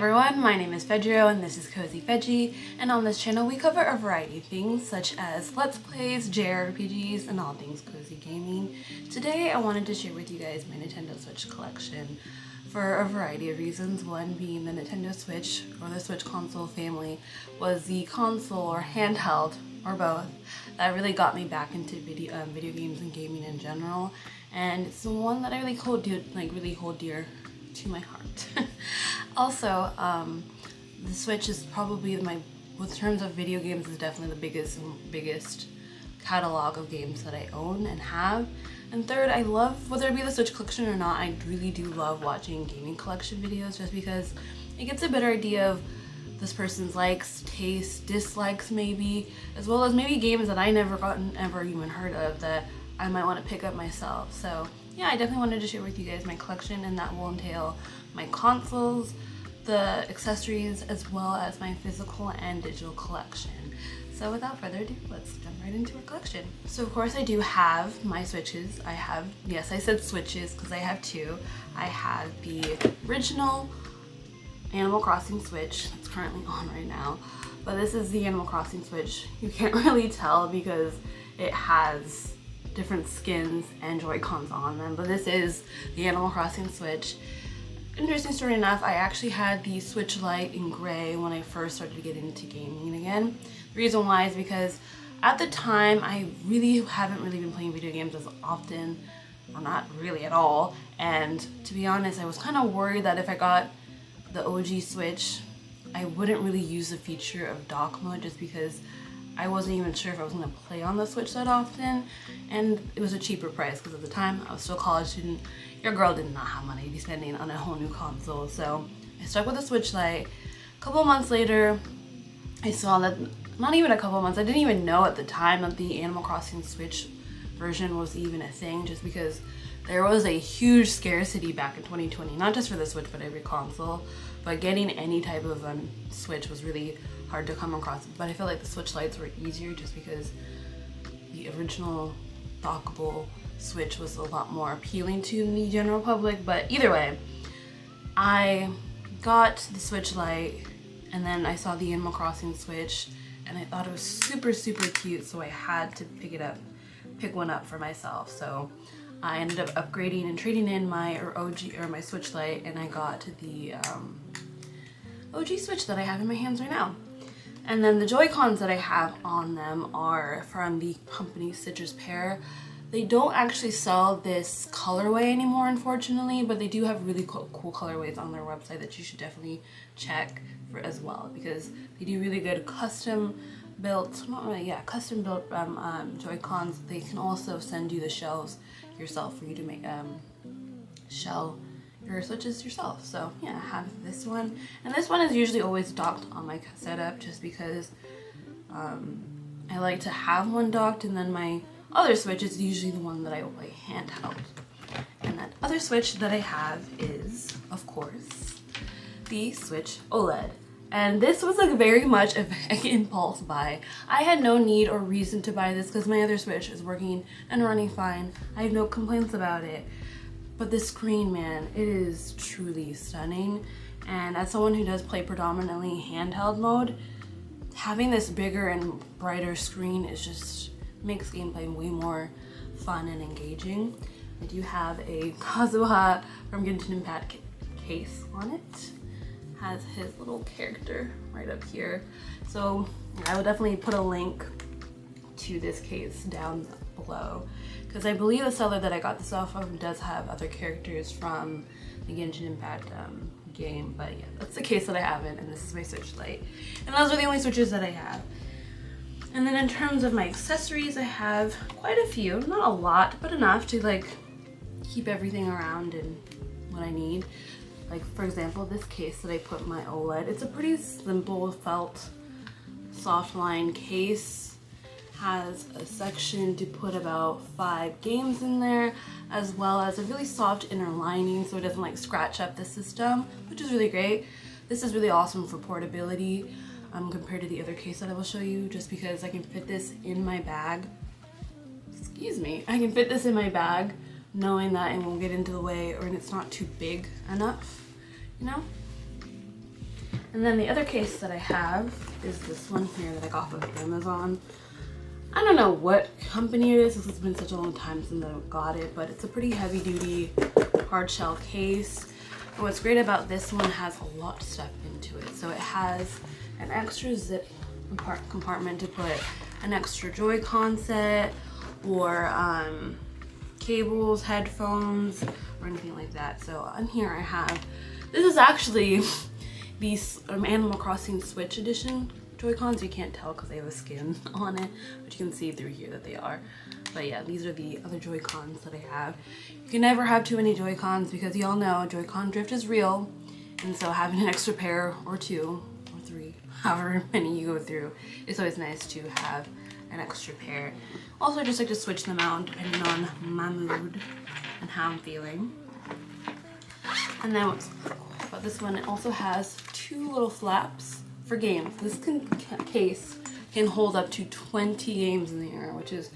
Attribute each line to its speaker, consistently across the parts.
Speaker 1: everyone, my name is Fedro and this is Cozy Veggie, and on this channel we cover a variety of things such as Let's Plays, JRPGs, and all things cozy gaming. Today I wanted to share with you guys my Nintendo Switch collection for a variety of reasons. One being the Nintendo Switch, or the Switch console family, was the console or handheld, or both, that really got me back into video games and gaming in general, and it's the one that I really hold dear to my heart. Also, the Switch is probably with terms of video games, is definitely the biggest catalog of games that I own and have. And third, I love, whether it be the Switch collection or not, I really do love watching gaming collection videos just because it gets a better idea of this person's likes, tastes, dislikes maybe, as well as maybe games that I ever even heard of that I might want to pick up myself. So yeah, I definitely wanted to share with you guys my collection, and that will entail my consoles, the accessories, as well as my physical and digital collection. So without further ado, let's jump right into our collection. So of course I do have my Switches. Yes, I said Switches because I have two. I have the original Animal Crossing Switch that's currently on right now, but this is the Animal Crossing Switch. You can't really tell because it has different skins and Joy-Cons on them, but this is the Animal Crossing Switch. Interesting story enough, I actually had the Switch Lite in gray when I first started to get into gaming again. The reason why is because at the time I haven't been playing video games as often, or not really at all, and to be honest I was kind of worried that if I got the OG Switch I wouldn't really use the feature of dock mode, just because I wasn't even sure if I was going to play on the Switch that often, and it was a cheaper price because at the time I was still a college student. Your girl did not have money to be spending on a whole new console, so I stuck with the Switch Lite. A couple months later, I saw that, not even a couple months, I didn't even know at the time that the Animal Crossing Switch version was even a thing, just because there was a huge scarcity back in 2020, not just for the Switch but every console, but getting any type of Switch was really hard to come across. But I feel like the Switch Lites were easier just because the original dockable Switch was a lot more appealing to the general public. But either way, I got the Switch Lite and then I saw the Animal Crossing Switch and I thought it was super cute, so I had to pick one up for myself. So I ended up upgrading and trading in my my Switch Lite, and I got the OG Switch that I have in my hands right now. And then the Joy-Cons that I have on them are from the company Citrus Pear. They don't actually sell this colorway anymore, unfortunately, but they do have really cool colorways on their website that you should definitely check for as well, because they do really good custom built Joy-Cons. They can also send you the shells yourself for you to make shell your Switches yourself. So yeah, I have this one, and this one is usually always docked on my setup just because I like to have one docked, and then my other Switch is usually the one that I play handheld. And that other Switch that I have is, of course, the Switch OLED. And this was like very much an impulse buy. I had no need or reason to buy this because my other Switch is working and running fine. I have no complaints about it. But this screen, man, it is truly stunning. And as someone who does play predominantly handheld mode, having this bigger and brighter screen makes gameplay way more fun and engaging. I do have a Kazuha from Genshin Impact case on it. Has his little character right up here. So I will definitely put a link to this case down below, because I believe the seller that I got this off of does have other characters from the Genshin Impact game. But yeah, that's the case that I have in, and this is my Switch Lite. And those are the only Switches that I have. And then in terms of my accessories, I have quite a few. Not a lot, but enough to like keep everything around and what I need. Like for example, this case that I put my OLED, it's a pretty simple felt soft line case. Has a section to put about 5 games in there, as well as a really soft inner lining so it doesn't like scratch up the system, which is really great. This is really awesome for portability compared to the other case that I will show you, just because I can fit this in my bag. Excuse me. I can fit this in my bag knowing that it won't get into the way or it's not too big enough, you know? And then the other case that I have is this one here that I got off of Amazon. I don't know what company it is, because it's been such a long time since I got it, but it's a pretty heavy duty hard shell case. And what's great about this one, has a lot of stuff into it. So it has an extra zip compartment to put an extra Joy-Con set, or cables, headphones, or anything like that. So on here I have, this is actually the Animal Crossing Switch Edition Joy-Cons. You can't tell because they have a skin on it, but you can see through here that they are. But yeah, these are the other Joy-Cons that I have. You can never have too many Joy-Cons, because y'all know Joy-Con drift is real, and so having an extra pair or two or three, however many you go through, it's always nice to have an extra pair. Also, I just like to switch them out depending on my mood and how I'm feeling. And then what's cool about this one, it also has two little flaps for games. This case can hold up to 20 games in there, which is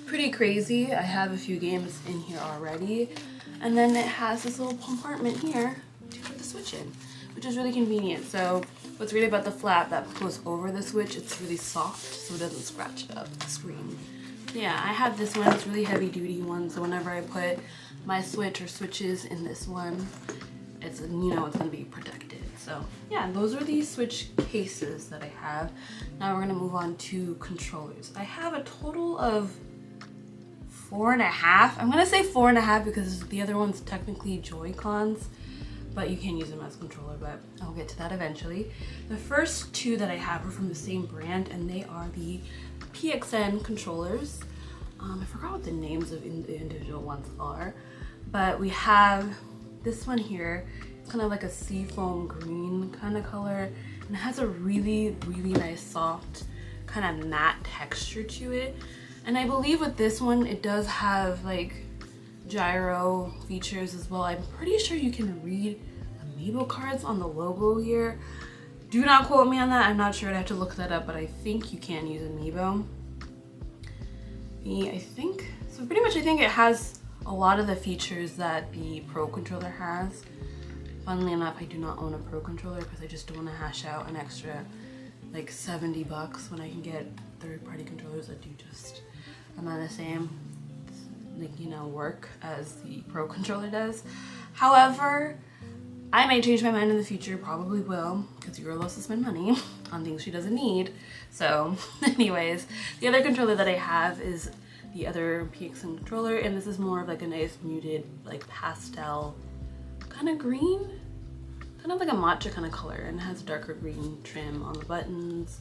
Speaker 1: pretty crazy. I have a few games in here already. And then it has this little compartment here to put the Switch in, which is really convenient. So what's great about the flap that goes over the Switch, it's really soft, so it doesn't scratch up the screen. Yeah, I have this one. It's really heavy duty one, so whenever I put my Switch or switches in this one, it's, you know, it's gonna be protected. So yeah, those are the Switch cases that I have. Now we're gonna move on to controllers. I have a total of 4.5. I'm gonna say 4.5 because the other one's technically Joy-Cons, but you can use them as a controller, but I'll get to that eventually. The first two that I have are from the same brand, and they are the PXN controllers. I forgot what the names of the individual ones are, but we have this one here. It's kind of like a seafoam green kind of color, and it has a really, really nice soft kind of matte texture to it. And I believe with this one, it does have like gyro features as well. I'm pretty sure you can read amiibo cards on the logo here. Do not quote me on that. I'm not sure. I'd have to look that up, but I think you can use amiibo. I think so. Pretty much, I think it has a lot of the features that the Pro controller has. Funnily enough, I do not own a Pro controller because I just don't want to hash out an extra like 70 bucks when I can get third-party controllers that do just about the same, like, you know, work as the Pro controller does. However, I may change my mind in the future, probably will, because your girl loves to spend money on things she doesn't need. So anyways, the other controller that I have is the other PXN controller, and this is more of like a nice muted, like pastel kind of green, kind of like a matcha kind of color, and it has darker green trim on the buttons,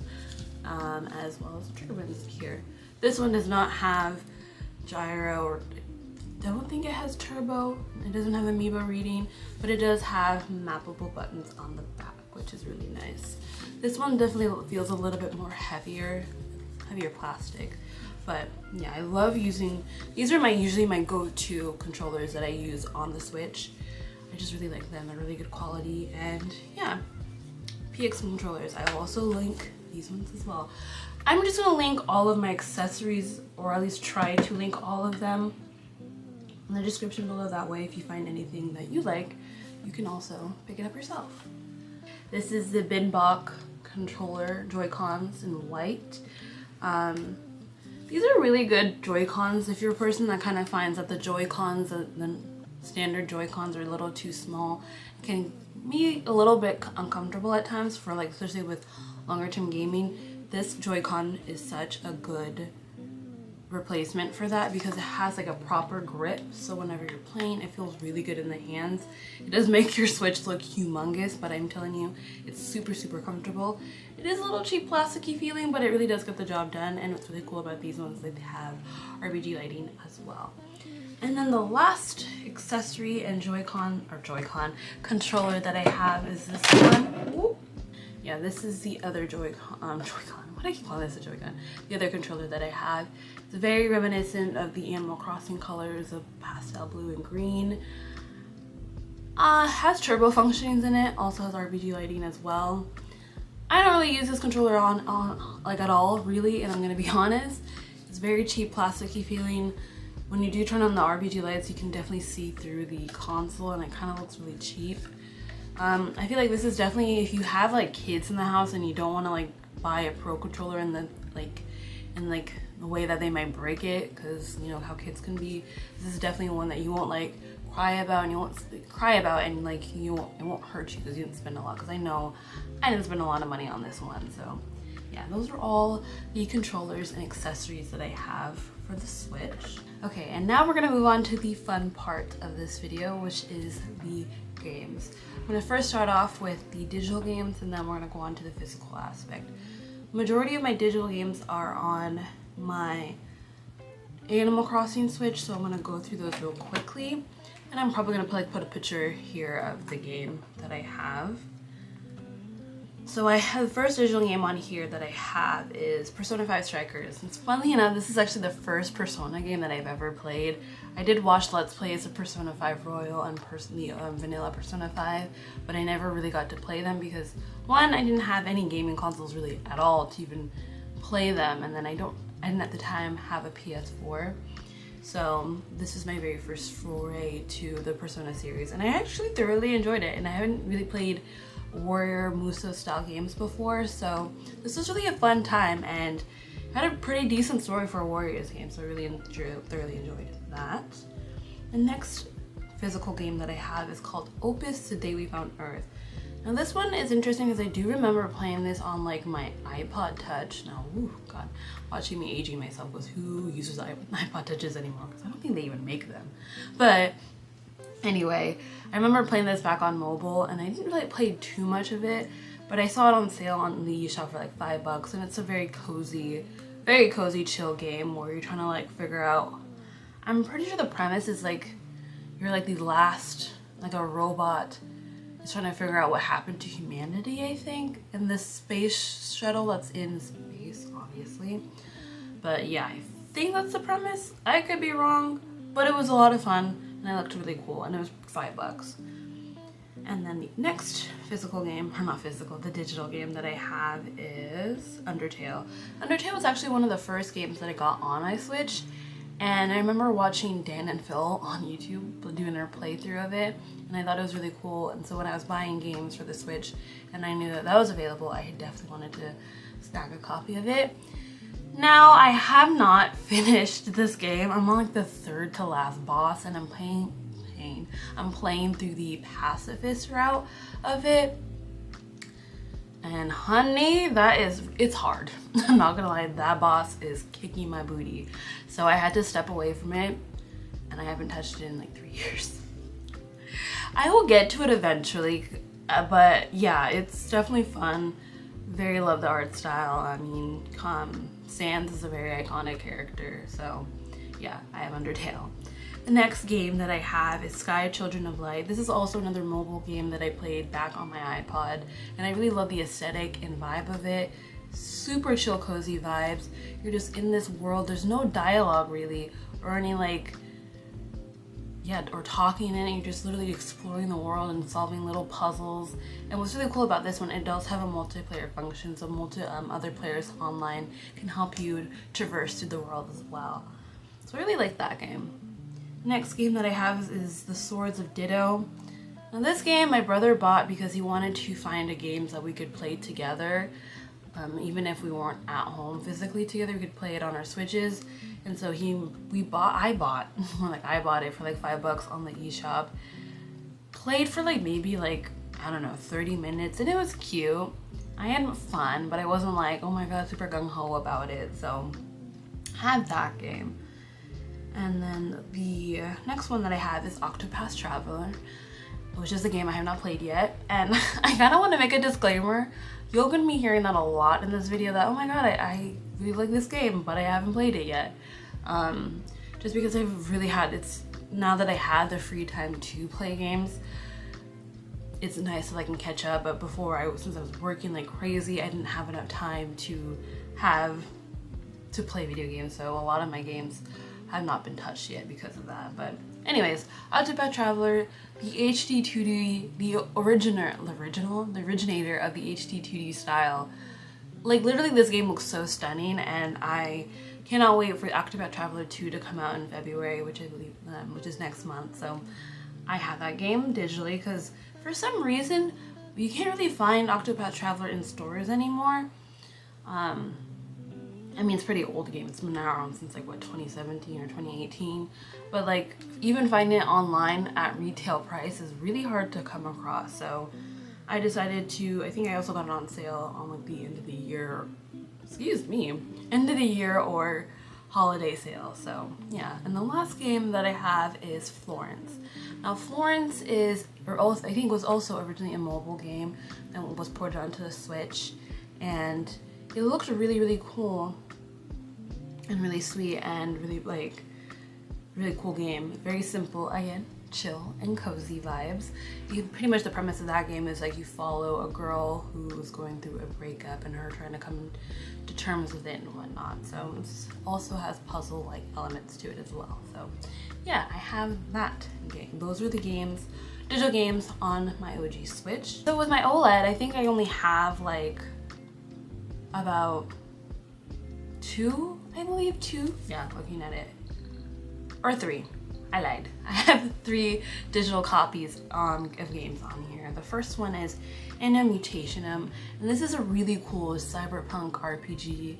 Speaker 1: as well as the trigger buttons here. This one does not have gyro, or I don't think it has turbo. It doesn't have amiibo reading, but it does have mappable buttons on the back, which is really nice. This one definitely feels a little bit more heavier plastic. But yeah, I love using, these are usually my go-to controllers that I use on the Switch. I just really like them. They're really good quality, and yeah, PXN controllers. I will also link these ones as well. I'm just gonna link all of my accessories, or at least try to link all of them in the description below. That way, if you find anything that you like, you can also pick it up yourself. This is the Binbok controller Joy-Cons in white. These are really good Joy-Cons if you're a person that kind of finds that the Joy-Cons, the standard Joy-Cons, are a little too small. It can be a little bit uncomfortable at times for, like, especially with longer term gaming. This Joy-Con is such a good replacement for that because it has like a proper grip, so whenever you're playing, it feels really good in the hands. It does make your Switch look humongous, but I'm telling you, it's super, super comfortable. It is a little cheap plasticky feeling, but it really does get the job done. And what's really cool about these ones, they have RGB lighting as well. And then the last accessory and Joy-Con controller that I have is this one. Ooh. Yeah, this is the other Joy-Con. What do I keep calling this a Joy-Con? The other controller that I have. It's very reminiscent of the Animal Crossing colors of pastel blue and green. Has turbo functionings in it. Also has RGB lighting as well. I don't really use this controller on like at all, really, and I'm gonna be honest. It's very cheap, plasticky feeling. When you do turn on the RGB lights, you can definitely see through the console, and it kind of looks really cheap. I feel like this is definitely, if you have like kids in the house and you don't want to like buy a Pro Controller in the the way that they might break it, because you know how kids can be, this is definitely one that you won't like cry about, and like it won't hurt you because you didn't spend a lot, because I know I didn't spend a lot of money on this one. So yeah, those are all the controllers and accessories that I have for the Switch. Okay, and now we're gonna move on to the fun part of this video, which is the games. I'm gonna first start off with the digital games, and then we're gonna go on to the physical aspect. Majority of my digital games are on my Animal Crossing Switch, so I'm gonna go through those real quickly, and I'm probably gonna put a picture here of the game that I have. So I have the first digital game on here that I have is Persona 5 Strikers. And funnily enough, this is actually the first Persona game that I've ever played. I did watch Let's Plays of Persona 5 Royal and the vanilla Persona 5, but I never really got to play them because, one, I didn't have any gaming consoles really at all to even play them, and then I didn't at the time have a PS4. So this is my very first foray to the Persona series, and I actually thoroughly enjoyed it, and I haven't really played Warrior Muso style games before, so this was really a fun time and had a pretty decent story for a Warriors game, so I really thoroughly enjoyed that. The next physical game that I have is called Opus: The Day We Found Earth. Now this one is interesting because I do remember playing this on like my iPod Touch. Now, ooh, God, watching me aging myself with who uses iPod Touches anymore, because I don't think they even make them. But anyway, I remember playing this back on mobile, and I didn't really play too much of it, but I saw it on sale on the eShop for like $5, and it's a very cozy, chill game where you're trying to like figure out, I'm pretty sure the premise is like, you're like the last, like a robot is trying to figure out what happened to humanity, I think, in this space shuttle that's in space, obviously. But yeah, I think that's the premise. I could be wrong, but it was a lot of fun. And it looked really cool, and it was $5. And then the next physical game, or not physical, the digital game that I have is Undertale. Undertale was actually one of the first games that I got on my Switch, and I remember watching Dan and Phil on YouTube doing their playthrough of it, and I thought it was really cool. And so when I was buying games for the Switch and I knew that that was available, I definitely wanted to snag a copy of it. Now, I have not finished this game. I'm on like the third to last boss, and I'm playing through the pacifist route of it. And honey, it's hard. I'm not gonna lie, that boss is kicking my booty. So I had to step away from it, and I haven't touched it in like 3 years. I will get to it eventually, but yeah, it's definitely fun. Very love the art style. I mean, Sans is a very iconic character, so yeah, I have Undertale. The next game that I have is Sky Children of Light. This is also another mobile game that I played back on my iPod, and I really love the aesthetic and vibe of it. Super chill, cozy vibes. You're just in this world. There's no dialogue really, or any like, or talking in it. You're just literally exploring the world and solving little puzzles. And what's really cool about this one, it does have a multiplayer function, so other players online can help you traverse through the world as well. So I really like that game. Next game that I have is The Swords of Ditto. Now this game my brother bought because he wanted to find a game that we could play together. Even if we weren't at home physically together, we could play it on our Switches. And so I bought it for like $5 on the eShop. Played for like maybe like, I don't know, 30 minutes, and it was cute. I had fun, but I wasn't like, oh my god, super gung-ho about it. So I had that game. And then the next one that I have is Octopath Traveler, which is a game I have not played yet. And I kind of want to make a disclaimer. You're going to be hearing that a lot in this video, that, oh my god, I really like this game, but I haven't played it yet. Just because I've really now that I had the free time to play games, it's nice that I can catch up. But before, since I was working like crazy, I didn't have enough time to play video games, so a lot of my games have not been touched yet because of that. But anyways, Octopath Traveler, the HD 2D, the originator of the HD 2D style. Like literally this game looks so stunning, and I cannot wait for Octopath Traveler 2 to come out in February, which I believe, which is next month. So I have that game digitally because For some reason, you can't really find Octopath Traveler in stores anymore. I mean, it's a pretty old game. It's been around since like what, 2017 or 2018. But like even finding it online at retail price is really hard to come across. So I decided to, I think I also got it on sale on like the end of the year, excuse me, end of the year or holiday sale. So yeah, and the last game that I have is Florence. Now Florence is, or also, I think was also originally a mobile game and was ported onto the Switch, and it looked really, really cool and really sweet and really cool game. Very simple, again, chill and cozy vibes. Pretty much the premise of that game is like you follow a girl who's going through a breakup and her trying to come to terms with it and whatnot. So it also has puzzle-like elements to it as well. So yeah, I have that game. Those are the games, digital games on my OG Switch. So with my OLED, I think I only have like about two, I believe, two. Yeah, looking at it. Or three. I lied. I have 3 digital copies of games on here. The first one is Anna Mutationum, and this is a really cool cyberpunk RPG.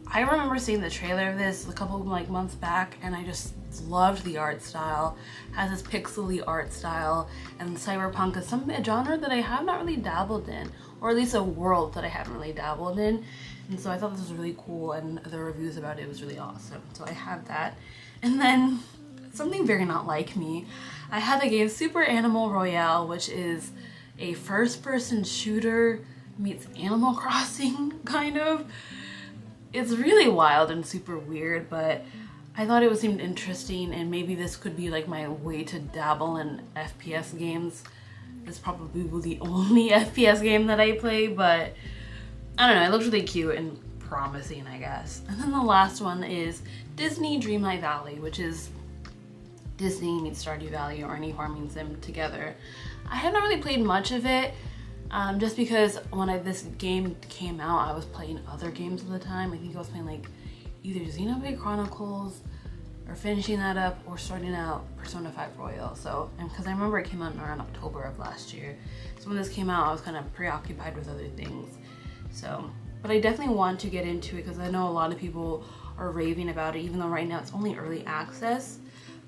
Speaker 1: I remember seeing the trailer of this a couple of months back, and I just loved the art style. It has this pixely art style, and cyberpunk is a genre that I have not really dabbled in, or at least a world that I haven't really dabbled in. And so I thought this was really cool, and the reviews about it was really awesome. So I have that. And then something very not like me, I have the game Super Animal Royale, which is a first-person shooter meets Animal Crossing, kind of. It's really wild and super weird, but I thought it seemed interesting, and maybe this could be like my way to dabble in FPS games. This probably will be the only FPS game that I play, but I don't know, it looks really cute and promising, I guess. And then the last one is Disney Dreamlight Valley, which is Disney meets Stardew Valley or any farming sim together. I have not really played much of it, just because when this game came out, I was playing other games at the time. I think I was playing like either Xenoblade Chronicles or finishing that up or starting out Persona 5 Royal. So, and because I remember it came out around October of last year. So when this came out, I was kind of preoccupied with other things. So, but I definitely want to get into it because I know a lot of people are raving about it, even though right now it's only early access.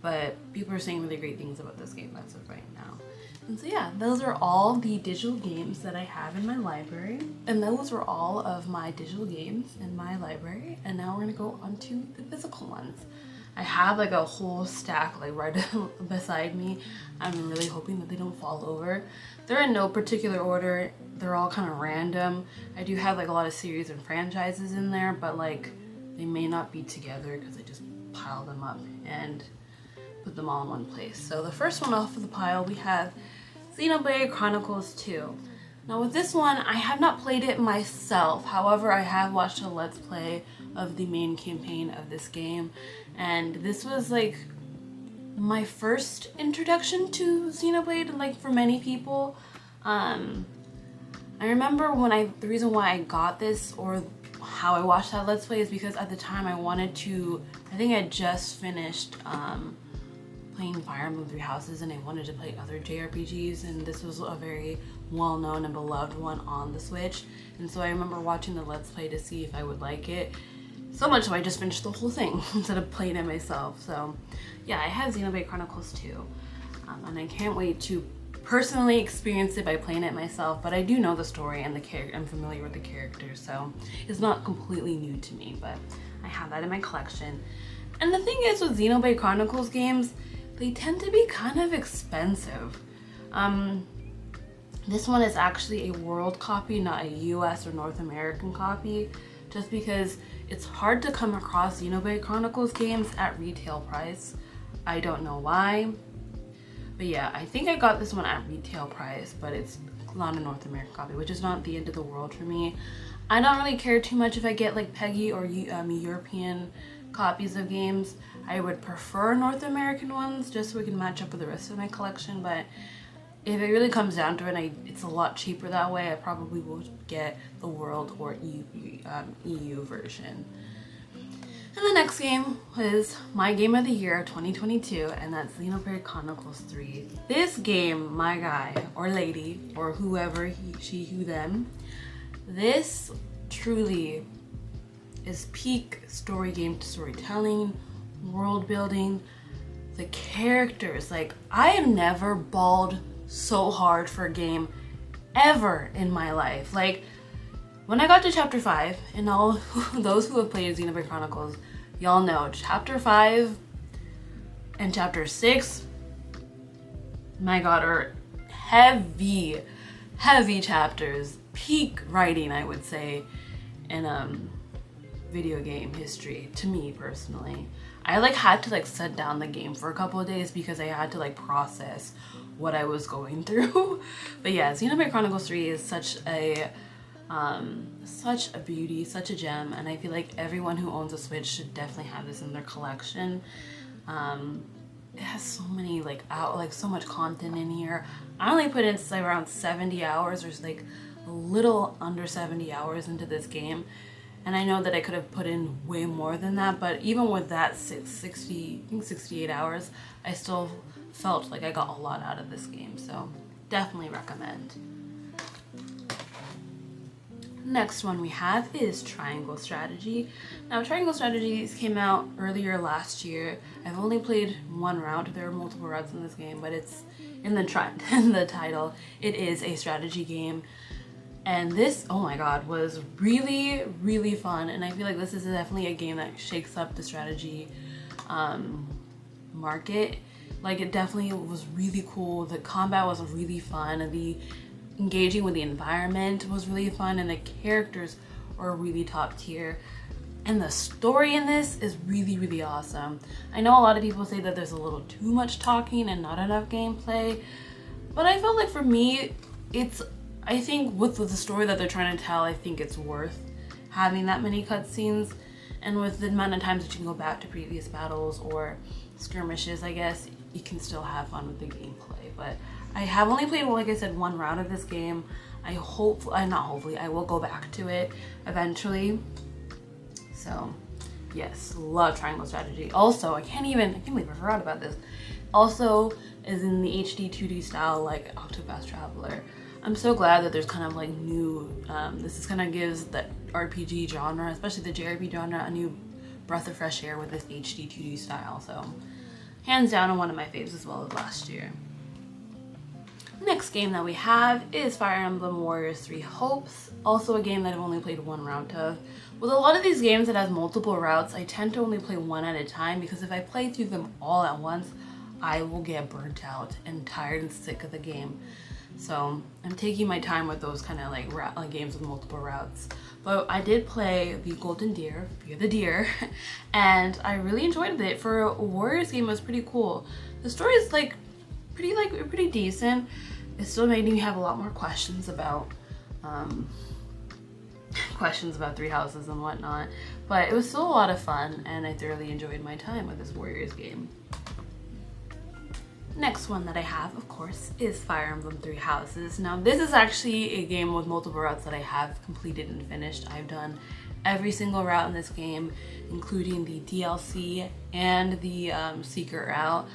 Speaker 1: But people are saying really great things about this game as of right now. And so yeah, those are all the digital games that I have in my library. And those were all of my digital games in my library. And now we're gonna go on to the physical ones. I have like a whole stack like right beside me. I'm really hoping that they don't fall over. They're in no particular order. They're all kind of random. I do have like a lot of series and franchises in there, but like they may not be together because I just piled them up and put them all in one place. So the first one off of the pile, we have Xenoblade Chronicles 2. Now with this one, I have not played it myself. However, I have watched a Let's Play of the main campaign of this game. And this was like my first introduction to Xenoblade, like for many people. I remember the reason why I got this, or how I watched that Let's Play, is because at the time I wanted to, I think I just finished playing Fire Emblem Three Houses, and I wanted to play other JRPGs, and this was a very well-known and beloved one on the Switch. And so I remember watching the Let's Play to see if I would like it. So much so I just finished the whole thing instead of playing it myself. So yeah, I have Xenoblade Chronicles 2, and I can't wait to personally experience it by playing it myself. But I do know the story and I'm familiar with the characters, so it's not completely new to me, but I have that in my collection. And the thing is with Xenoblade Chronicles games, they tend to be kind of expensive. This one is actually a world copy, not a US or North American copy, just because it's hard to come across Xenoblade Chronicles games at retail price. I don't know why. But yeah, I think I got this one at retail price, but it's not a North American copy, which is not the end of the world for me. I don't really care too much if I get like PEGI or European copies of games. I would prefer North American ones just so we can match up with the rest of my collection, but if it really comes down to it, it's a lot cheaper that way. I probably will get the world or EU version. And the next game was my game of the year 2022, and that's Xenoblade Chronicles 3. This game, my guy or lady or whoever, he, she, who, them, this truly is peak story game storytelling, world building, the characters. Like, I have never bawled so hard for a game ever in my life. Like, when I got to chapter 5, and all those who have played Xenoblade Chronicles, y'all know chapter 5 and chapter 6, my god, are heavy chapters, peak writing, I would say, in video game history, to me personally. I like had to like set down the game for a couple of days because I had to like process what I was going through. But yeah, Xenoblade Chronicles 3 is such a beauty, such a gem, and I feel like everyone who owns a Switch should definitely have this in their collection. It has so many like so much content in here. I only put in like around 70 hours, or like a little under 70 hours into this game, and I know that I could have put in way more than that, but even with that 68 hours, I still felt like I got a lot out of this game, so definitely recommend. Next one we have is Triangle Strategy. Now, Triangle Strategies came out earlier last year. I've only played one route. There are multiple routes in this game, but it's in the title. It is a strategy game. And this, oh my god, was really fun. And I feel like this is definitely a game that shakes up the strategy market. Like, it definitely was really cool. The combat was really fun. The engaging with the environment was really fun, and the characters are really top tier, and the story in this is really awesome. I know a lot of people say that there's a little too much talking and not enough gameplay, but I felt like for me, I think with the story that they're trying to tell, I think it's worth having that many cutscenes, and with the amount of times that you can go back to previous battles or skirmishes, I guess you can still have fun with the gameplay. But I have only played, like I said, one round of this game. I will go back to it eventually. So yes, love Triangle Strategy. Also, I can't believe I forgot about this. Also is in the HD 2D style, like Octopath Traveler. I'm so glad that there's kind of like new, this kind of gives the RPG genre, especially the JRPG genre, a new breath of fresh air with this HD 2D style. So hands down one of my faves as well as last year. Next game that we have is Fire Emblem Warriors 3 Hopes, also a game that I've only played one round of. With a lot of these games that has multiple routes, I tend to only play one at a time, because if I play through them all at once, I will get burnt out and tired and sick of the game. So I'm taking my time with those kind of like games with multiple routes. But I did play the Golden Deer, Fear the Deer, and I really enjoyed it. For a Warriors game, it was pretty cool. The story is pretty decent. It still made me have a lot more questions about Three Houses and whatnot, but it was still a lot of fun, and I thoroughly enjoyed my time with this Warriors game. Next one that I have, of course, is Fire Emblem Three Houses. Now, this is actually a game with multiple routes that I have completed and finished. I've done every single route in this game, including the DLC and the secret route.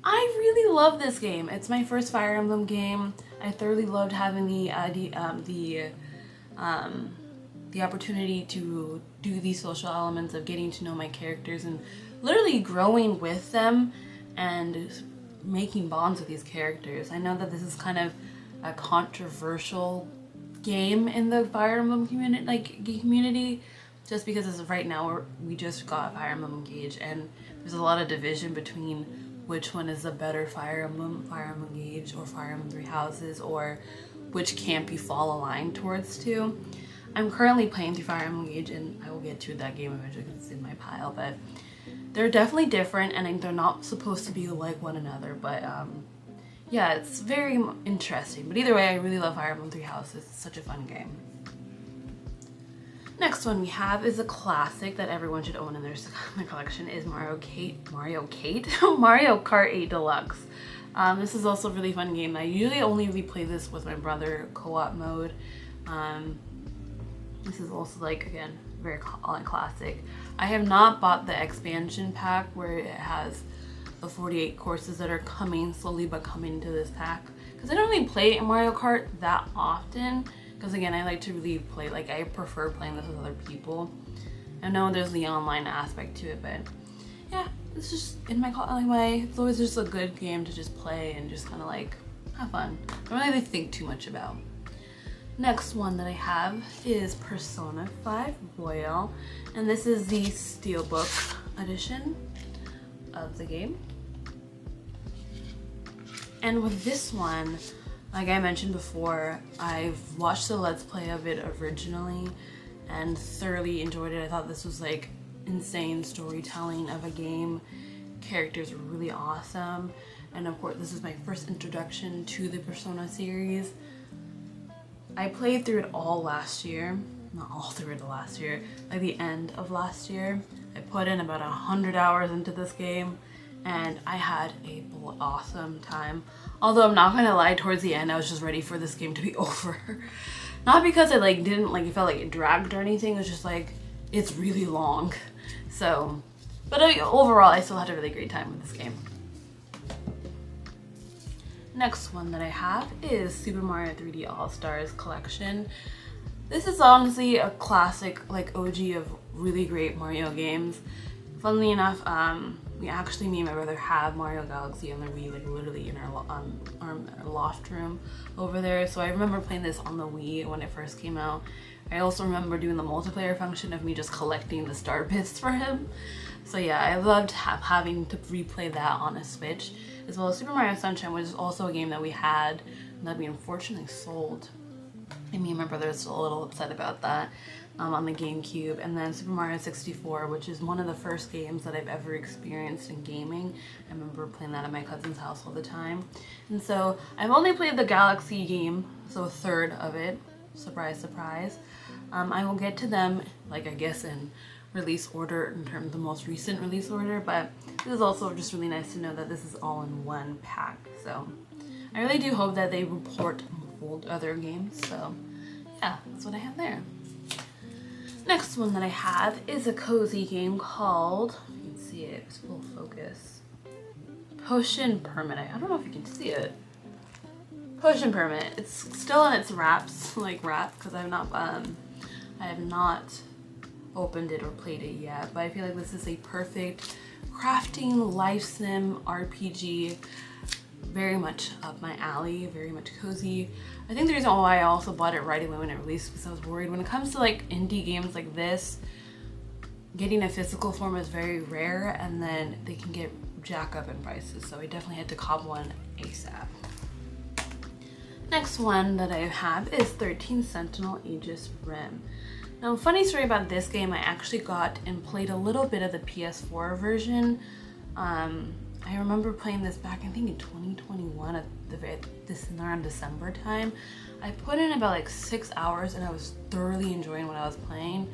Speaker 1: I really love this game. It's my first Fire Emblem game. I thoroughly loved having the opportunity to do these social elements of getting to know my characters and literally growing with them and making bonds with these characters. I know that this is kind of a controversial game in the Fire Emblem community, just because as of right now we just got Fire Emblem Engage, and there's a lot of division between which one is the better Fire Emblem Engage or Fire Emblem Three Houses, or which camp you fall aligned towards to. I'm currently playing through Fire Emblem Engage, and I will get to that game eventually because it's in my pile, but they're definitely different, and they're not supposed to be like one another, but yeah, it's very interesting. But either way, I really love Fire Emblem Three Houses. It's such a fun game. Next one we have is a classic that everyone should own in their collection, is Mario Kart 8 Deluxe. This is also a really fun game. I usually only replay this with my brother, co-op mode. This is also, like, again, very classic. I have not bought the expansion pack where it has the 48 courses that are coming slowly but coming to this pack, because I don't really play Mario Kart that often, because again, I like to really play, like, I prefer playing this with other people. I know there's the online aspect to it, but yeah, it's just in my way. It's always just a good game to just play and just kind of like have fun. I don't really think too much about. Next one that I have is Persona 5 Royal, and this is the Steelbook edition of the game. And with this one, like I mentioned before, I've watched the Let's Play of it originally and thoroughly enjoyed it. I thought this was like insane storytelling of a game. Characters were really awesome, and of course this is my first introduction to the Persona series. I played through it all last year, not all through it last year, like the end of last year. I put in about 100 hours into this game and I had a awesome time. Although I'm not gonna lie, towards the end I was just ready for this game to be over. Not because I like didn't like it felt like it dragged or anything, it was just like it's really long. So, but overall I still had a really great time with this game. Next one that I have is Super Mario 3D All-Stars Collection. This is honestly a classic, like OG of really great Mario games. Funnily enough, me and my brother have Mario Galaxy on the Wii, like literally in our loft room over there. So I remember playing this on the Wii when it first came out. I also remember doing the multiplayer function of me just collecting the star bits for him. So yeah, I loved having to replay that on a Switch, as well as Super Mario Sunshine, which is also a game that we had that we unfortunately sold. And me and my brother are still a little upset about that, on the GameCube. And then Super Mario 64, which is one of the first games that I've ever experienced in gaming. I remember playing that at my cousin's house all the time. And so I've only played the Galaxy game, so a third of it. Surprise, surprise. I will get to them, like I guess in release order in terms of the most recent release order, but this is also just really nice to know that this is all in one pack. So I really do hope that they report old other games. So yeah, that's what I have there. Next one that I have is a cozy game called, if you can see it, it's full focus, Potion Permit. I don't know if you can see it. Potion Permit. It's still in its wraps, like wrap, because I have not opened it or played it yet, but I feel like this is a perfect crafting life sim RPG. Very much up my alley, very much cozy. I think the reason why I also bought it right away when it released was I was worried when it comes to like indie games like this, getting a physical form is very rare and then they can get jack up in prices, so I definitely had to cop one ASAP. Next one that I have is 13 Sentinel Aegis Rim. Now, funny story about this game, I actually got and played a little bit of the PS4 version. I remember playing this back, I think in 2021, around December time. I put in about like 6 hours and I was thoroughly enjoying what I was playing.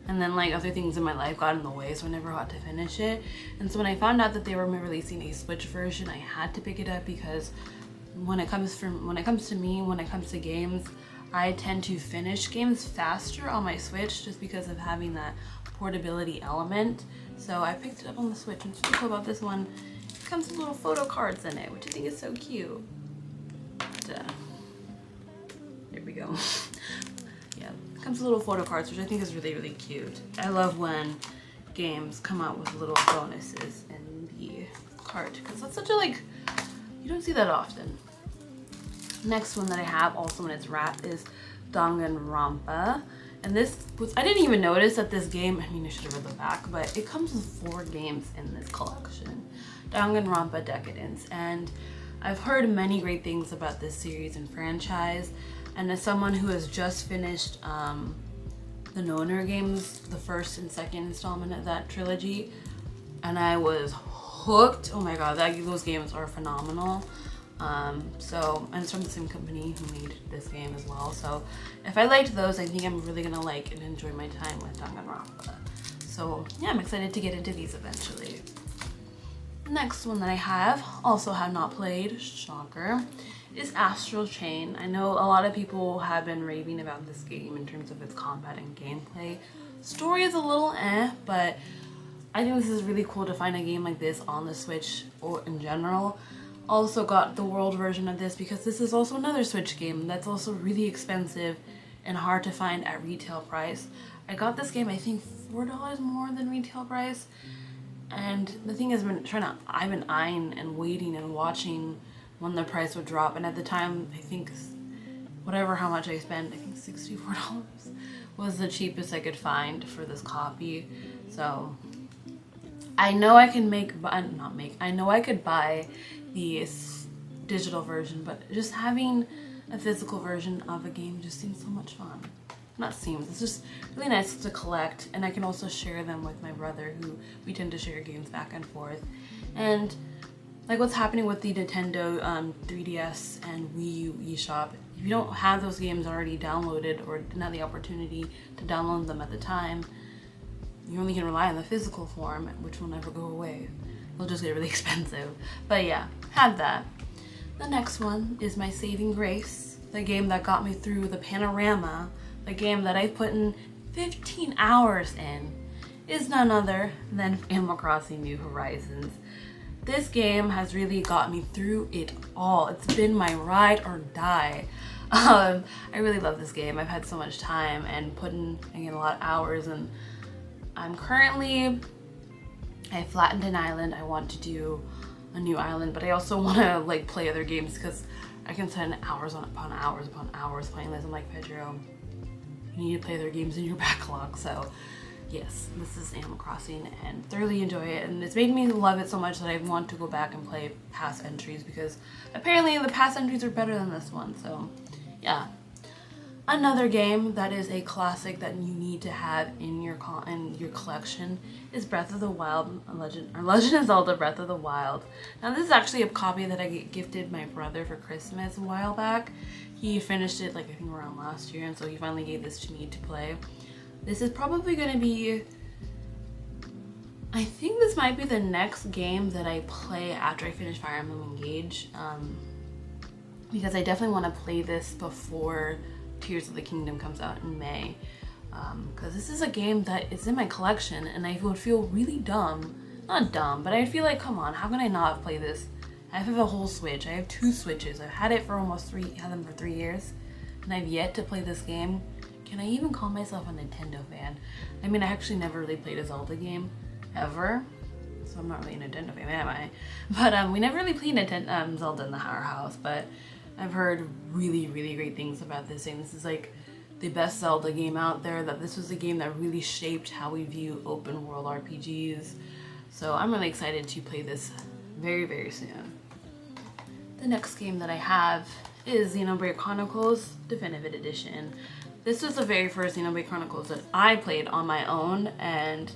Speaker 1: And then like other things in my life got in the way, so I never got to finish it. And so when I found out that they were releasing a Switch version, I had to pick it up because when it comes to games, I tend to finish games faster on my Switch just because of having that portability element. So I picked it up on the Switch, and what's really cool about this one, it comes with little photo cards in it, which I think is so cute. But, there we go. Yeah, it comes with little photo cards, which I think is really, really cute. I love when games come out with little bonuses in the cart, because that's such a, like, you don't see that often. Next one that I have, also in its wrap, is Danganronpa. And this was, I didn't even notice that this game, I mean I should have read the back, but it comes with 4 games in this collection. Danganronpa Decadence. And I've heard many great things about this series and franchise. And as someone who has just finished the Noner games, the first and second installment of that trilogy, and I was hooked. Oh my god, those games are phenomenal. And it's from the same company who made this game as well. So if I liked those, I think I'm really gonna like and enjoy my time with Danganronpa. So yeah, I'm excited to get into these eventually. Next one that I have, also have not played, shocker, is Astral Chain. I know a lot of people have been raving about this game in terms of its combat and gameplay. Story is a little but I think this is really cool to find a game like this on the Switch or in general. Also got the world version of this because this is also another Switch game that's also really expensive and hard to find at retail price. I got this game I think $4 more than retail price, and the thing is I've been eyeing and waiting and watching when the price would drop, and at the time I think how much I spent, I think $64 was the cheapest I could find for this copy. So I know I can I know I could buy the digital version, but just having a physical version of a game just seems so much fun. It's just really nice to collect, and I can also share them with my brother, who we tend to share games back and forth. And like what's happening with the Nintendo 3DS and Wii U eShop, if you don't have those games already downloaded or didn't have the opportunity to download them at the time, you only can rely on the physical form, which will never go away. It'll just get really expensive. But yeah, had that. The next one is my saving grace, the game that got me through the Panorama, the game that I put in 15 hours in, is none other than Animal Crossing New Horizons. This game has really got me through it all. It's been my ride or die. I really love this game. I've had so much time and put in, again, a lot of hours, and I flattened an island. I want to do a new island, but I also want to like play other games because I can spend hours upon hours playing this. I'm like, Pedro, you need to play other games in your backlog. So yes, this is Animal Crossing and thoroughly enjoy it, and it's made me love it so much that I want to go back and play past entries because apparently the past entries are better than this one. So yeah. Another game that is a classic that you need to have in your collection is Breath of the Wild, Legend of Zelda Breath of the Wild. Now this is actually a copy that I gifted my brother for Christmas a while back. He finished it like I think around last year, and so he finally gave this to me to play. This is probably going to be, I think this might be the next game that I play after I finish Fire Emblem Engage, because I definitely want to play this before Tears of the Kingdom comes out in May, because this is a game that is in my collection, and I would feel really dumb, not dumb, but I feel like, come on, how can I not play this? I have a whole Switch. I have 2 Switches. I've had it for had them for 3 years, and I've yet to play this game. Can I even call myself a Nintendo fan? I mean, I actually never really played a Zelda game, ever, so I'm not really a Nintendo fan, am I? But we never really played Zelda in our house, but I've heard really, really great things about this game. This is like the best Zelda game out there, that this was a game that really shaped how we view open world RPGs. So I'm really excited to play this very, very soon. The next game that I have is Xenoblade Chronicles Definitive Edition. This was the very first Xenoblade Chronicles that I played on my own, and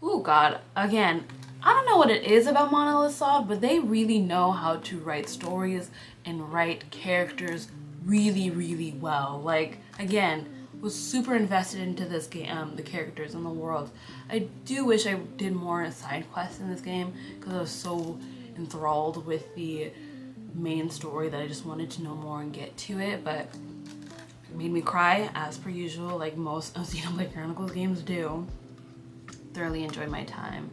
Speaker 1: oh god, again, I don't know what it is about Monolith Soft, but they really know how to write stories and write characters really, really well. Like, again, was super invested into this game, the characters and the world. I do wish I did more side quests in this game because I was so enthralled with the main story that I just wanted to know more and get to it, but it made me cry as per usual, like most of Xenoblade Chronicles games do. Thoroughly enjoyed my time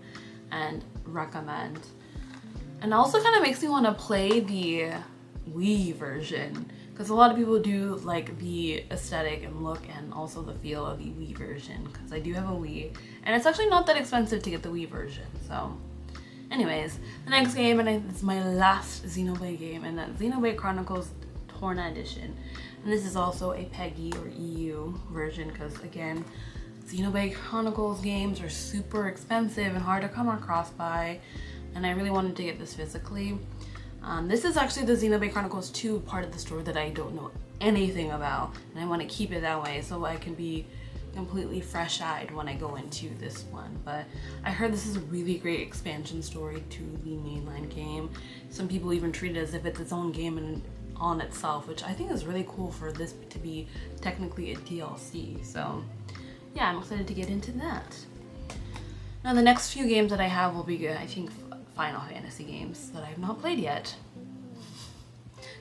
Speaker 1: and recommend. And also kind of makes me want to play the Wii version, because a lot of people do like the aesthetic and look and also the feel of the Wii version, because I do have a Wii, and it's actually not that expensive to get the Wii version. So anyways, the next game, and it's my last Xenoblade game, and that's Xenoblade Chronicles Torna Edition. And this is also a PEGI or EU version, because again, Xenoblade Chronicles games are super expensive and hard to come across by, and I really wanted to get this physically. This is actually the Xenoblade Chronicles 2 part of the story that I don't know anything about, and I want to keep it that way so I can be completely fresh-eyed when I go into this one. But I heard this is a really great expansion story to the mainline game. Some people even treat it as if it's its own game on itself, which I think is really cool for this to be technically a DLC. So yeah, I'm excited to get into that. Now the next few games that I have will be, I think, Final Fantasy games that I have not played yet.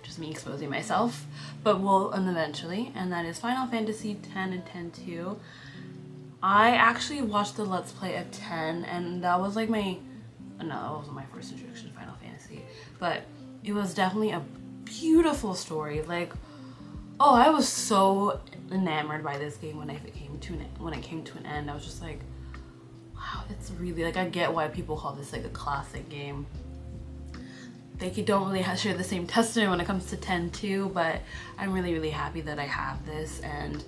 Speaker 1: Just me exposing myself, but will eventually, and that is Final Fantasy X and X-2. I actually watched the Let's Play of 10, and that was like my, no, that wasn't my first introduction to Final Fantasy, but it was definitely a beautiful story. Like, oh, I was so enamored by this game when it came to an end. I was just like, wow, it's really, like, I get why people call this like a classic game. They don't really share the same testament when it comes to 10 too, but I'm really happy that I have this, and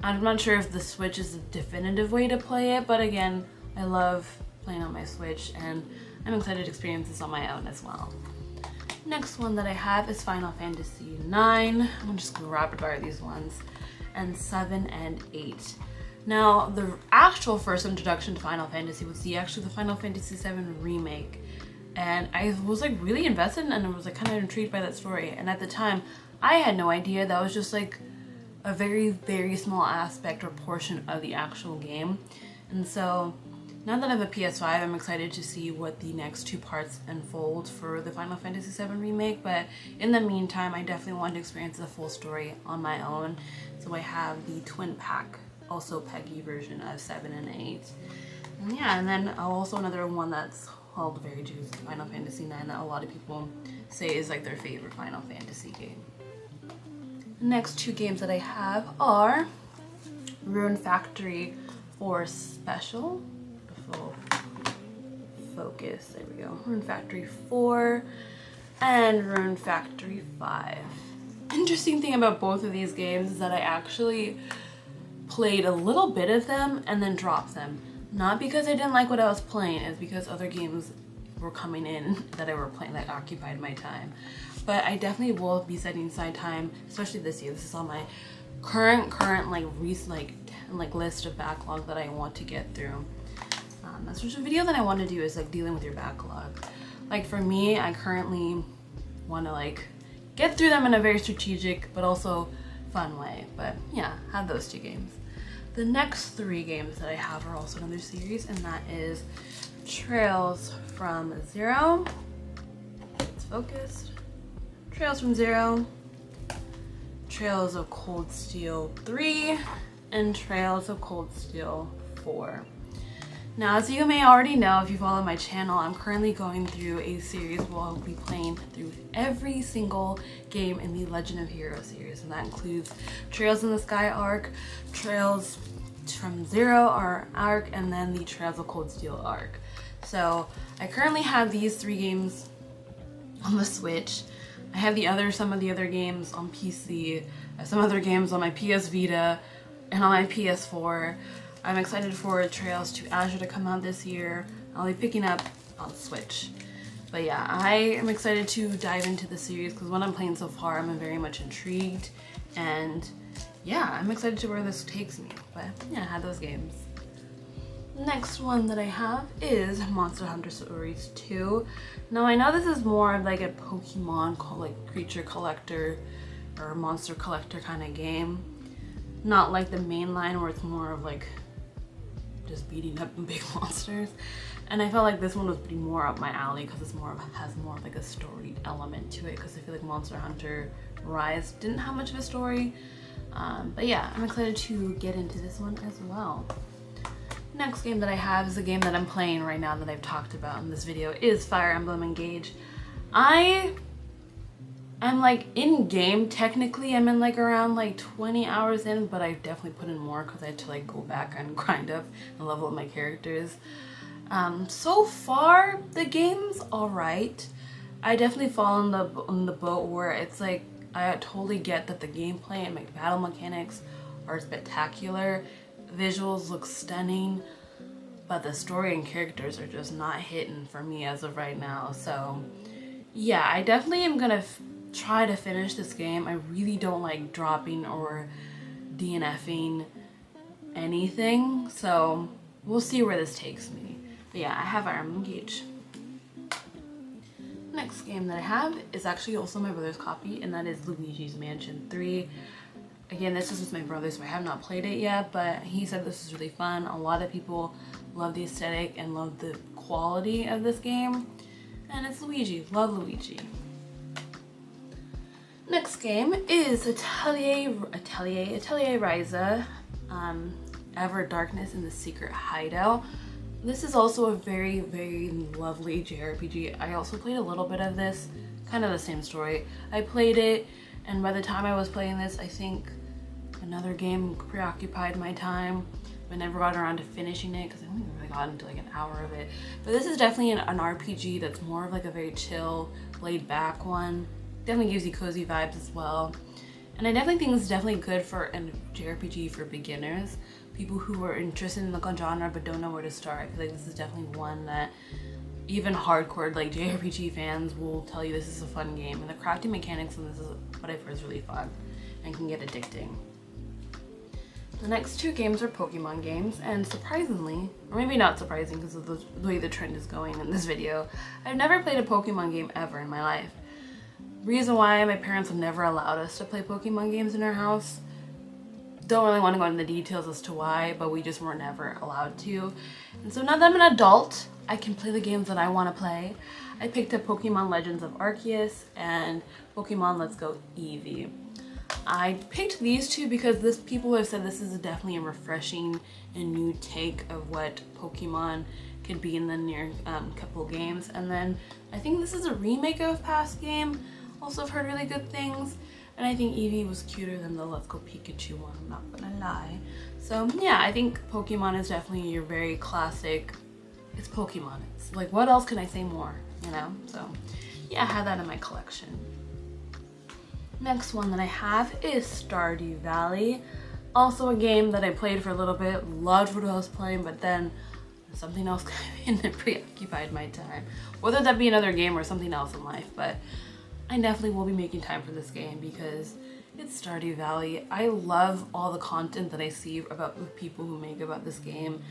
Speaker 1: I'm not sure if the Switch is a definitive way to play it, but again, I love playing on my Switch, and I'm excited to experience this on my own as well. Next one that I have is Final Fantasy 9. I'm just gonna rapid fire these ones, and 7 and 8. Now, the actual first introduction to Final Fantasy was the Final Fantasy 7 remake, and I was like really invested and I was like kind of intrigued by that story. And at the time, I had no idea that was just like a very small aspect or portion of the actual game. And so now that I have a PS5, I'm excited to see what the next 2 parts unfold for the Final Fantasy VII remake, but in the meantime, I definitely want to experience the full story on my own. So I have the twin pack, also Peggy version of 7 and 8. And yeah, and then also another one that's held very dear is Final Fantasy 9 that a lot of people say is like their favorite Final Fantasy game. The next 2 games that I have are Rune Factory 4 Special. Full focus, there we go. Rune Factory 4 and Rune Factory 5. Interesting thing about both of these games is that I actually played a little bit of them and then dropped them. Not because I didn't like what I was playing, it's because other games were coming in that I were playing that occupied my time. But I definitely will be setting aside time, especially this year. This is on my current like recent list of backlog that I want to get through. That's just a video that I want to do is like dealing with your backlog. Like for me, I currently want to like get through them in a very strategic but also fun way. But yeah, have those 2 games. The next 3 games that I have are also another series, and that is Trails from Zero. It's focused. Trails from Zero, Trails of Cold Steel 3, and Trails of Cold Steel 4. Now, as you may already know, if you follow my channel, I'm currently going through a series where I'll be playing through every single game in the Legend of Heroes series, and that includes Trails in the Sky arc, Trails from Zero arc, and then the Trails of Cold Steel arc. So I currently have these 3 games on the Switch. I have some of the other games on PC, I have some other games on my PS Vita and on my PS4. I'm excited for Trails to Azure to come out this year. I'll be picking up on Switch. But yeah, I am excited to dive into the series because what I'm playing so far, I'm very much intrigued. And yeah, I'm excited to where this takes me. But yeah, I had those games. Next one that I have is Monster Hunter Stories 2. Now I know this is more of like a Pokemon creature collector or monster collector kind of game. Not like the main line where it's more of like just beating up big monsters. And I felt like this one was pretty more up my alley because it's has more of like a story element to it, because I feel like Monster Hunter Rise didn't have much of a story. But yeah, I'm excited to get into this one as well. Next game that I have is a game that I'm playing right now that I've talked about in this video is Fire Emblem Engage. I'm like in game, technically I'm in like around like 20 hours in, but I definitely put in more because I had to like go back and grind up and level up my characters. So far the game's alright. I definitely fall in the boat where it's like I totally get that the gameplay and my battle mechanics are spectacular. Visuals look stunning, but the story and characters are just not hitting for me as of right now. So yeah, I definitely am gonna try to finish this game. I really don't like dropping or DNFing anything, so we'll see where this takes me. But yeah, I have Fire Emblem Engage. Next game that I have is actually also my brother's copy, and that is Luigi's Mansion 3. Again, this is with my brother, so I have not played it yet, but he said this is really fun. A lot of people love the aesthetic and love the quality of this game. And it's Luigi. Love Luigi. Next game is Atelier Ryza. Ever Darkness in the Secret Hideout. This is also a very, very lovely JRPG. I also played a little bit of this, kind of the same story. I played it, and by the time I was playing this, I think another game preoccupied my time. I never got around to finishing it because I only really got into like an hour of it. But this is definitely an RPG that's more of like a very chill, laid back one. Definitely gives you cozy vibes as well. And I definitely think it's definitely good for a JRPG for beginners. People who are interested in the genre but don't know where to start. I feel like this is definitely one that even hardcore like JRPG fans will tell you this is a fun game. And the crafting mechanics in this is what I've heard is really fun and can get addicting. The next two games are Pokemon games, and surprisingly, or maybe not surprising because of the way the trend is going in this video, I've never played a Pokemon game ever in my life. Reason why my parents have never allowed us to play Pokemon games in our house. Don't really want to go into the details as to why, but we just were never allowed to. And so now that I'm an adult, I can play the games that I want to play. I picked up Pokemon Legends of Arceus and Pokemon Let's Go Eevee. I picked these two because people have said this is definitely a refreshing and new take of what Pokemon could be in the near couple games. And then I think this is a remake of a past game. Also I've heard really good things. And I think Eevee was cuter than the Let's Go Pikachu one, I'm not gonna lie. So yeah, I think Pokemon is definitely your very classic, it's Pokemon. It's like, what else can I say more, you know? So yeah, I have that in my collection. Next one that I have is Stardew Valley. Also a game that I played for a little bit, loved what I was playing, but then something else came in and preoccupied my time. Whether that be another game or something else in life, but I definitely will be making time for this game because it's Stardew Valley. I love all the content that I see about the people who make about this game,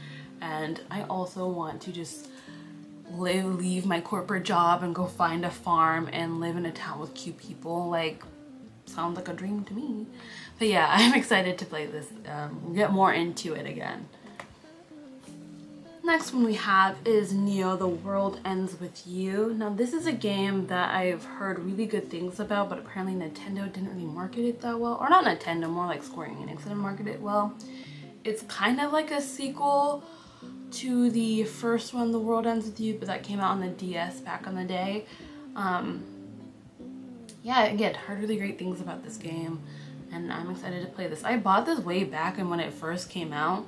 Speaker 1: and I also want to just leave my corporate job and go find a farm and live in a town with cute people. Like, sounds like a dream to me. But yeah, I'm excited to play this, get more into it again. Next one we have is Neo, The World Ends With You. Now this is a game that I've heard really good things about, but apparently Nintendo didn't really market it that well. Or not Nintendo, more like Square Enix didn't market it well. It's kind of like a sequel to the first one, The World Ends With You, but that came out on the DS back in the day. Yeah, again, heard really great things about this game, and I'm excited to play this. I bought this way back and when it first came out,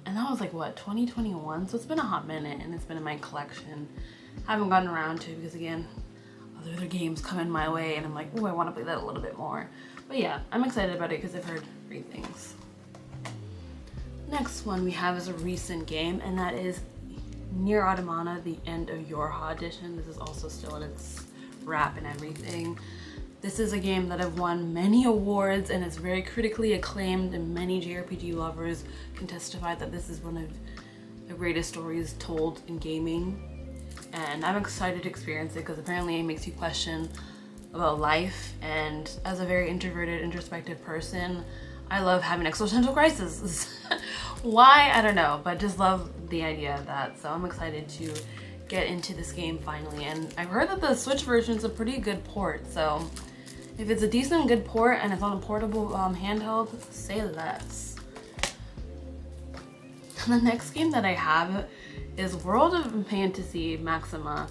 Speaker 1: and that was like, what, 2021? So it's been a hot minute, and it's been in my collection. Haven't gotten around to it because, again, other games come in my way, and I'm like, oh, I want to play that a little bit more. But yeah, I'm excited about it because I've heard great things. Next one we have is a recent game, and that is Nier Automata, The End of Yorha Edition. This is also still in its wrap and everything. This is a game that have won many awards and is very critically acclaimed, and many JRPG lovers can testify that this is one of the greatest stories told in gaming. And I'm excited to experience it because apparently it makes you question about life, and as a very introverted, introspective person, I love having existential crises. Why? I don't know, but just love the idea of that. So I'm excited to get into this game finally, and I've heard that the Switch version is a pretty good port, so if it's a decent good port and it's on a portable handheld, say less. The next game that I have is World of Fantasy Maxima.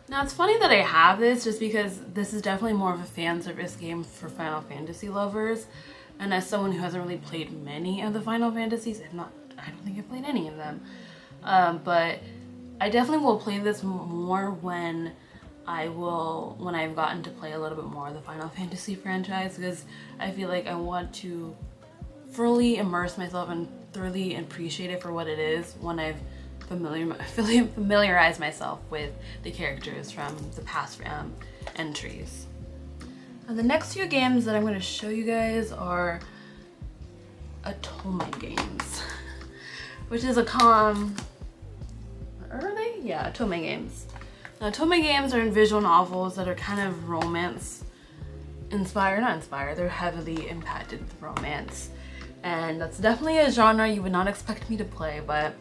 Speaker 1: Now it's funny that I have this just because this is definitely more of a fan service game for Final Fantasy lovers, and as someone who hasn't really played many of the Final Fantasies, I don't think I've played any of them, but I definitely will play this more when I've gotten to play a little bit more of the Final Fantasy franchise, because I feel like I want to fully immerse myself and thoroughly appreciate it for what it is when I've familiarized myself with the characters from the past entries. The next few games that I'm going to show you guys are Otome games, which is Yeah, Otome games. Now, Otome games are in visual novels that are kind of romance inspired, not inspired, they're heavily impacted with romance. And that's definitely a genre you would not expect me to play, but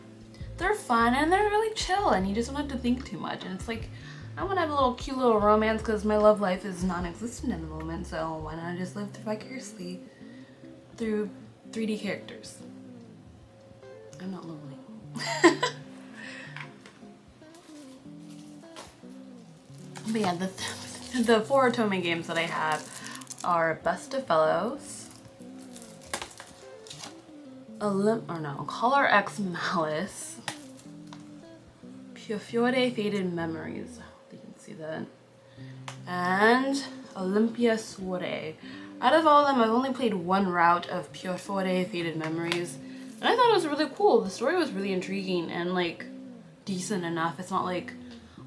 Speaker 1: they're fun and they're really chill and you just don't have to think too much. And it's like, I want to have a little cute little romance because my love life is non-existent in the moment, so why not just live vicariously through 3D characters. I'm not lonely. But yeah, the 4 Otome games that I have are Best of Fellows, Color X Malice, Fiore Faded Memories, you can see that, and Olympia Soiree. Out of all of them, I've only played one route of Fiore Faded Memories, and I thought it was really cool. The story was really intriguing and like decent enough. It's not like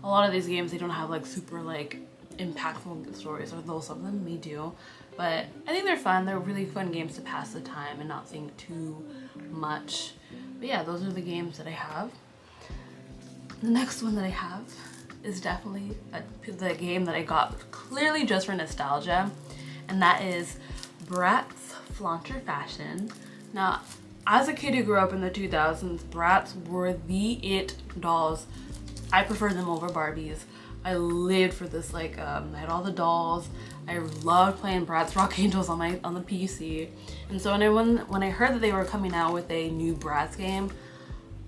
Speaker 1: a lot of these games, they don't have like super like impactful stories, although some of them may do, but I think they're fun. They're really fun games to pass the time and not think too much. But yeah, those are the games that I have. The next one that I have is definitely the game that I got clearly just for nostalgia, and that is Bratz Flaunter Fashion. Now, as a kid who grew up in the 2000s, Bratz were the it dolls. I preferred them over Barbies. I lived for this, like, I had all the dolls. I loved playing Bratz Rock Angels on the PC. And so when I heard that they were coming out with a new Bratz game,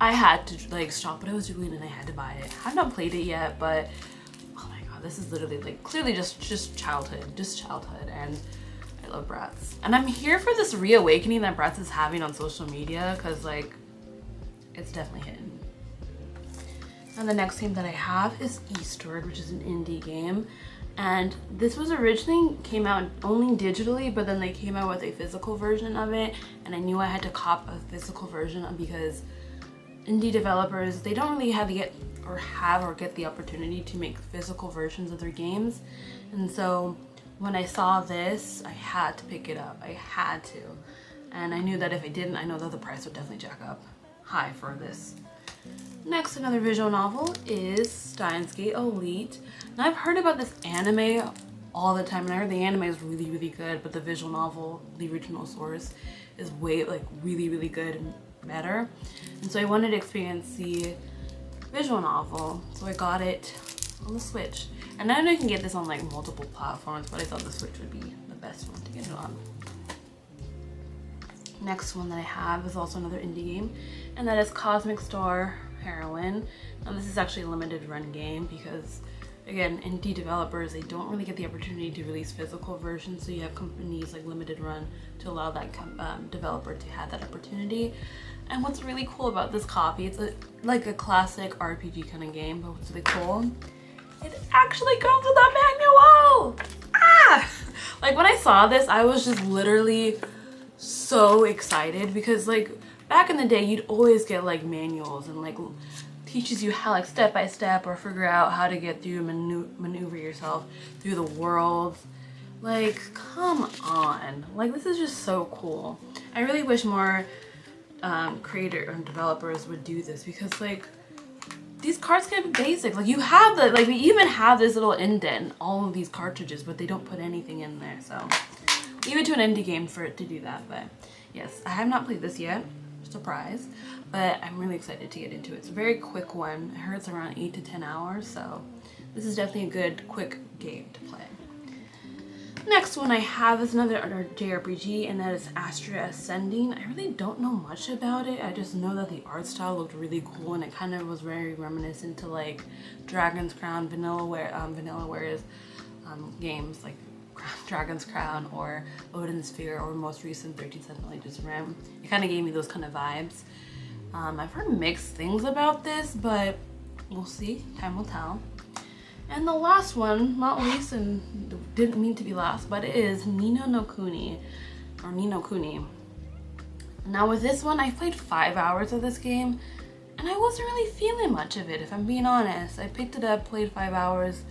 Speaker 1: I had to like stop what I was doing and I had to buy it. I've not played it yet, but oh my god, this is literally like clearly just childhood, and I love Bratz. And I'm here for this reawakening that Bratz is having on social media, because like it's definitely hitting. And the next game that I have is Eastward, which is an indie game. And this was originally came out only digitally, but then they came out with a physical version of it. And I knew I had to cop a physical version because indie developers, they don't really have or get the opportunity to make physical versions of their games. And so when I saw this, I had to pick it up. I had to. And I knew that if I didn't, I know that the price would definitely jack up high for this. Next, another visual novel is Steins Gate Elite. Now I've heard about this anime all the time, and I heard the anime is really, really good, but the visual novel, the original source, is way like really good and better. And so I wanted to experience the visual novel, so I got it on the Switch. And I know you can get this on like multiple platforms, but I thought the Switch would be the best one to get it on. Next one that I have is also another indie game, and that is Cosmic Star Heroine. Now this is actually a limited run game because, again, indie developers, they don't really get the opportunity to release physical versions, so you have companies like Limited Run to allow that developer to have that opportunity. And what's really cool about this copy, it's like a classic RPG kind of game, but what's really cool, it actually comes with a manual! Ah! Like when I saw this, I was just literally so excited because like back in the day, you'd always get like manuals and like teaches you how like step by step or figure out how to get through, maneuver yourself through the world. Like, come on. Like, this is just so cool. I really wish more creator and developers would do this because like these cards can be basic. Like you have the, like we even have this little indent in all of these cartridges, but they don't put anything in there. So leave it to an indie game for it to do that. But yes, I have not played this yet. Surprise, but I'm really excited to get into it. It's a very quick one. I heard it's around 8 to 10 hours, so this is definitely a good quick game to play. Next one I have is another JRPG, and that is Astria Ascending. I really don't know much about it. I just know that the art style looked really cool, and it kind of was very reminiscent to like Dragon's Crown, Vanillaware's games like Dragon's Crown or Odin's Sphere, or most recent 13 Sentinel Aegis Rim. It kind of gave me those kind of vibes. I've heard mixed things about this, but we'll see. Time will tell. And the last one, not least, and didn't mean to be last, but it is Ni no Kuni, or Ni no Kuni. Now with this one, I played 5 hours of this game, and I wasn't really feeling much of it, if I'm being honest. I picked it up, played 5 hours,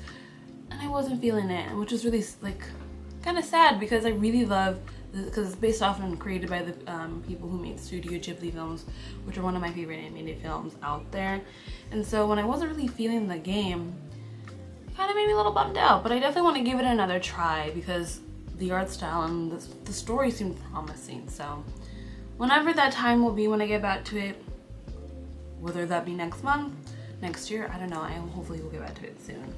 Speaker 1: and I wasn't feeling it, which was really like kind of sad because I really love this, because it's based off and created by the people who made Studio Ghibli films, which are one of my favorite animated films out there. And so when I wasn't really feeling the game, it kind of made me a little bummed out, but I definitely want to give it another try because the art style and the story seemed promising. So whenever that time will be when I get back to it, whether that be next month, next year, I don't know, I hopefully will get back to it soon.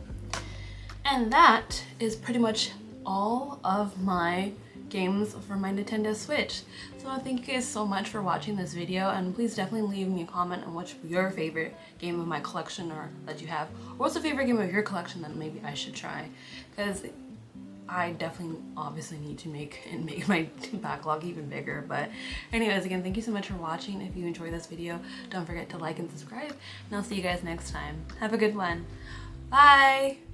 Speaker 1: And that is pretty much all of my games for my Nintendo Switch. So thank you guys so much for watching this video, and please definitely leave me a comment on what's your favorite game of my collection or that you have, or what's the favorite game of your collection that maybe I should try, because I definitely obviously need to make my backlog even bigger. But anyways, again, thank you so much for watching. If you enjoyed this video, don't forget to like and subscribe, and I'll see you guys next time. Have a good one. Bye!